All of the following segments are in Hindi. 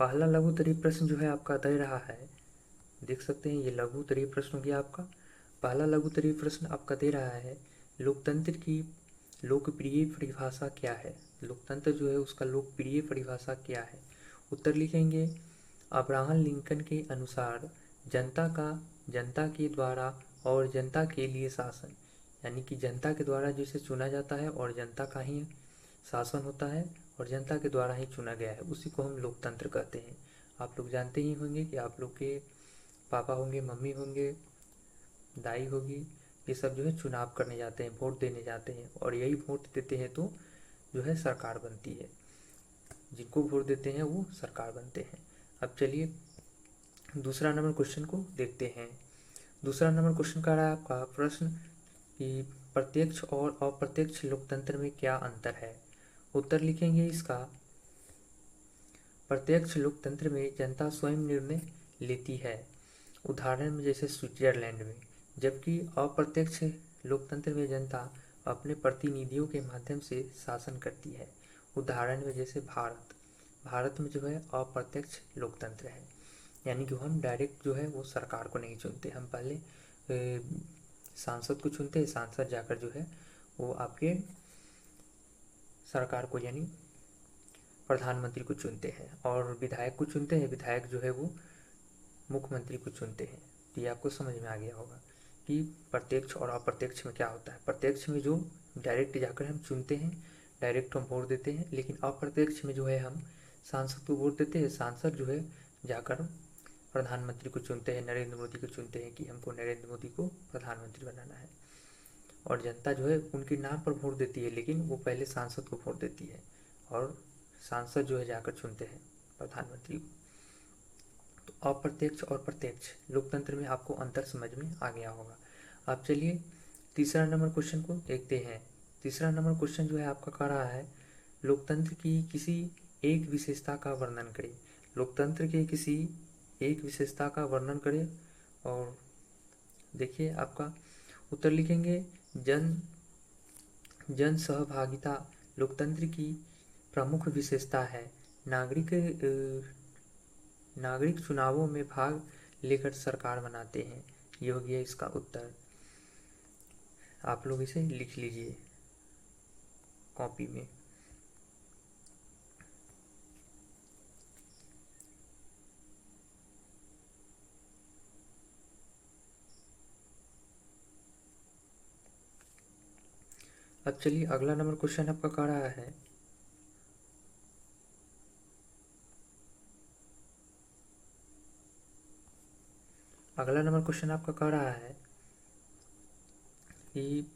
पहला लघु उत्तरीय प्रश्न जो है आपका दे रहा है, देख सकते हैं ये लघु उत्तरीय प्रश्न हो गया आपका। पहला लघु उत्तरीय प्रश्न आपका दे रहा है, लोकतंत्र की लोकप्रिय परिभाषा क्या है। लोकतंत्र जो है उसका लोकप्रिय परिभाषा क्या है। उत्तर लिखेंगे, अब्राहम लिंकन के अनुसार जनता के द्वारा और जनता के लिए शासन, यानी कि जनता के द्वारा जिसे चुना जाता है और जनता का ही शासन होता है और जनता के द्वारा ही चुना गया है, उसी को हम लोकतंत्र कहते हैं। आप लोग जानते ही होंगे कि आप लोग के पापा होंगे, मम्मी होंगे, दाई होगी, ये सब जो है चुनाव करने जाते हैं, वोट देने जाते हैं, और यही वोट देते हैं तो जो है सरकार बनती है। जिनको वोट देते हैं वो सरकार बनते हैं। अब चलिए दूसरा नंबर क्वेश्चन को देखते हैं। दूसरा नंबर क्वेश्चन का रहा है आपका प्रश्न कि प्रत्यक्ष और अप्रत्यक्ष लोकतंत्र में क्या अंतर है। उत्तर लिखेंगे इसका, प्रत्यक्ष लोकतंत्र में जनता स्वयं निर्णय लेती है, उदाहरण में जैसे स्विट्जरलैंड में, जबकि अप्रत्यक्ष लोकतंत्र में जनता अपने प्रतिनिधियों के माध्यम से शासन करती है, उदाहरण में जैसे भारत में जो है अप्रत्यक्ष लोकतंत्र है, यानी कि हम डायरेक्ट जो है वो सरकार को नहीं चुनते, हम पहले सांसद को चुनते हैं, सांसद जाकर जो है वो आपके सरकार को यानी प्रधानमंत्री को चुनते हैं, और विधायक को चुनते हैं, विधायक जो है वो मुख्यमंत्री को चुनते हैं। तो ये आपको समझ में आ गया होगा कि प्रत्यक्ष और अप्रत्यक्ष में क्या होता है। प्रत्यक्ष में जो डायरेक्ट जाकर हम चुनते हैं, डायरेक्ट हम वोट देते हैं, लेकिन अप्रत्यक्ष में जो है हम सांसद को वोट देते हैं, सांसद जो है जाकर प्रधानमंत्री को चुनते हैं, नरेंद्र मोदी को चुनते हैं कि हमको नरेंद्र मोदी को प्रधानमंत्री बनाना है, और जनता जो है उनके नाम पर वोट देती है, लेकिन वो पहले सांसद को वोट देती है और सांसद जो है जाकर चुनते हैं प्रधानमंत्री को। तो अप्रत्यक्ष और प्रत्यक्ष लोकतंत्र में आपको अंतर समझ में आ गया होगा। अब चलिए तीसरा नंबर क्वेश्चन को देखते हैं। तीसरा नंबर क्वेश्चन जो है आपका कह रहा है, लोकतंत्र की किसी एक विशेषता का वर्णन करें। लोकतंत्र के किसी एक विशेषता का वर्णन करें, और देखिए आपका उत्तर लिखेंगे, जन सहभागिता लोकतंत्र की प्रमुख विशेषता है। नागरिक चुनावों में भाग लेकर सरकार बनाते हैं। ये हो गया इसका उत्तर। आप लोग इसे लिख लीजिए कॉपी में। अब चलिए अगला नंबर क्वेश्चन आपका कह रहा है, अगला नंबर क्वेश्चन आपका कह रहा है कि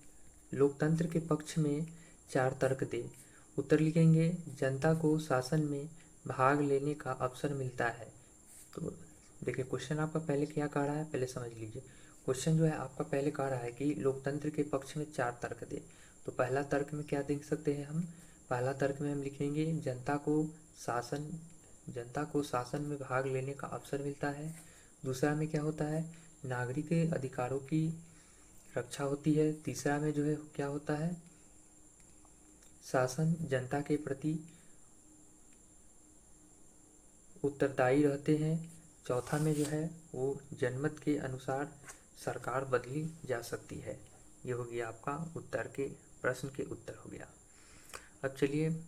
लोकतंत्र के पक्ष में 4 तर्क दे। उत्तर लिखेंगे, जनता को शासन में भाग लेने का अवसर मिलता है। तो देखिए क्वेश्चन आपका पहले क्या कह रहा है, पहले समझ लीजिए। क्वेश्चन जो है आपका पहले कह रहा है कि लोकतंत्र के पक्ष में 4 तर्क दे। तो पहला तर्क में क्या देख सकते हैं हम, पहला तर्क में हम लिखेंगे जनता को शासन में भाग लेने का अवसर मिलता है। दूसरा में क्या होता है, नागरिक के अधिकारों की रक्षा होती है। तीसरा में जो है क्या होता है, शासन जनता के प्रति उत्तरदायी रहते हैं। चौथा में जो है वो जनमत के अनुसार सरकार बदली जा सकती है। ये हो गया आपका उत्तर के प्रश्न के उत्तर हो गया। अब चलिए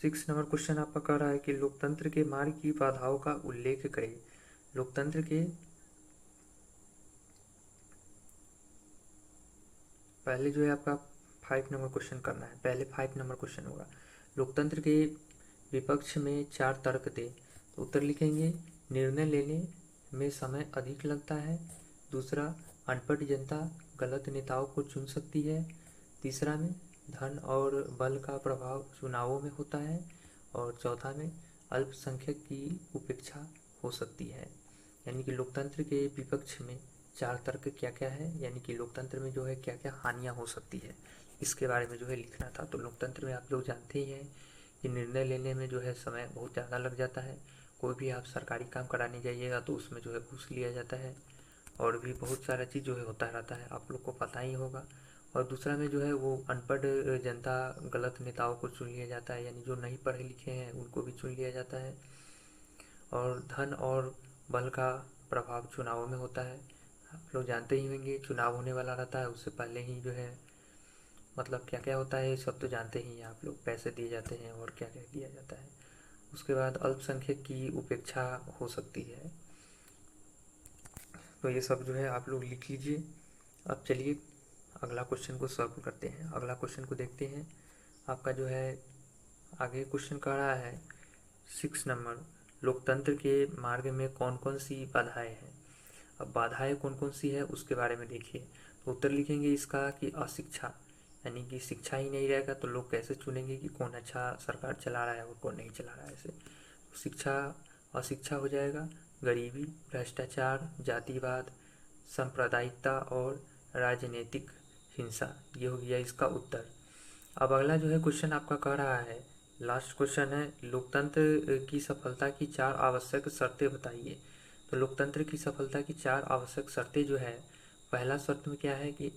6 नंबर क्वेश्चन आपका कह रहा है कि लोकतंत्र के मार्ग की बाधाओं का उल्लेख करें। लोकतंत्र के पहले जो है आपका 5 नंबर क्वेश्चन करना है, पहले 5 नंबर क्वेश्चन होगा, लोकतंत्र के विपक्ष में 4 तर्क दे। तो उत्तर लिखेंगे, निर्णय लेने में समय अधिक लगता है। दूसरा, अनपढ़ जनता गलत नेताओं को चुन सकती है। तीसरा में धन और बल का प्रभाव चुनावों में होता है। और चौथा में अल्पसंख्यक की उपेक्षा हो सकती है। यानी कि लोकतंत्र के विपक्ष में 4 तर्क क्या क्या है, यानी कि लोकतंत्र में जो है क्या क्या हानियाँ हो सकती है, इसके बारे में जो है लिखना था। तो लोकतंत्र में आप लोग जानते ही हैं कि निर्णय लेने में जो है समय बहुत ज़्यादा लग जाता है। कोई भी आप सरकारी काम कराने जाइएगा तो उसमें जो है घूस लिया जाता है, और भी बहुत सारा चीज़ जो है होता रहता है, आप लोग को पता ही होगा। और दूसरा में जो है वो अनपढ़ जनता, गलत नेताओं को चुन लिया जाता है, यानी जो नहीं पढ़े लिखे हैं उनको भी चुन लिया जाता है। और धन और बल का प्रभाव चुनावों में होता है। आप लोग जानते ही होंगे, चुनाव होने वाला रहता है उससे पहले ही जो है मतलब क्या क्या होता है ये सब तो जानते ही हैं आप लोग, पैसे दिए जाते हैं और क्या क्या किया जाता है। उसके बाद अल्पसंख्यक की उपेक्षा हो सकती है। तो ये सब जो है आप लोग लिख लीजिए। अब चलिए अगला क्वेश्चन को सॉल्व करते हैं। अगला क्वेश्चन को देखते हैं। आपका जो है आगे क्वेश्चन कह रहा है 6 नंबर, लोकतंत्र के मार्ग में कौन कौन सी बाधाएं हैं। अब बाधाएं कौन कौन सी है उसके बारे में देखिए। तो उत्तर लिखेंगे इसका कि अशिक्षा, यानी कि शिक्षा ही नहीं रहेगा तो लोग कैसे चुनेंगे कि कौन अच्छा सरकार चला रहा है और कौन नहीं चला रहा है। ऐसे शिक्षा, अशिक्षा हो जाएगा। गरीबी, भ्रष्टाचार, जातिवाद, सांप्रदायिकता और राजनीतिक हिंसा, ये हो गया इसका उत्तर। अब अगला जो है क्वेश्चन आपका कह रहा है, लास्ट क्वेश्चन है, लोकतंत्र की सफलता की 4 आवश्यक शर्तें बताइए। तो लोकतंत्र की सफलता की 4 आवश्यक शर्तें जो है, पहला शर्त में क्या है कि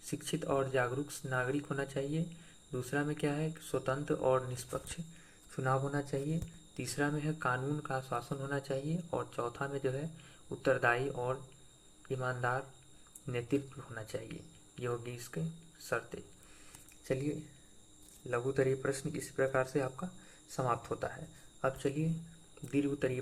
शिक्षित और जागरूक नागरिक होना चाहिए। दूसरा में क्या है कि स्वतंत्र और निष्पक्ष चुनाव होना चाहिए। तीसरा में है कानून का शासन होना चाहिए। और चौथा में जो है उत्तरदायी और ईमानदार नेतृत्व होना चाहिए। ये होगी इसके शर्तें। चलिए लघु उत्तरीय प्रश्न इस प्रकार से आपका समाप्त होता है। अब चलिए दीर्घ उत्तरीय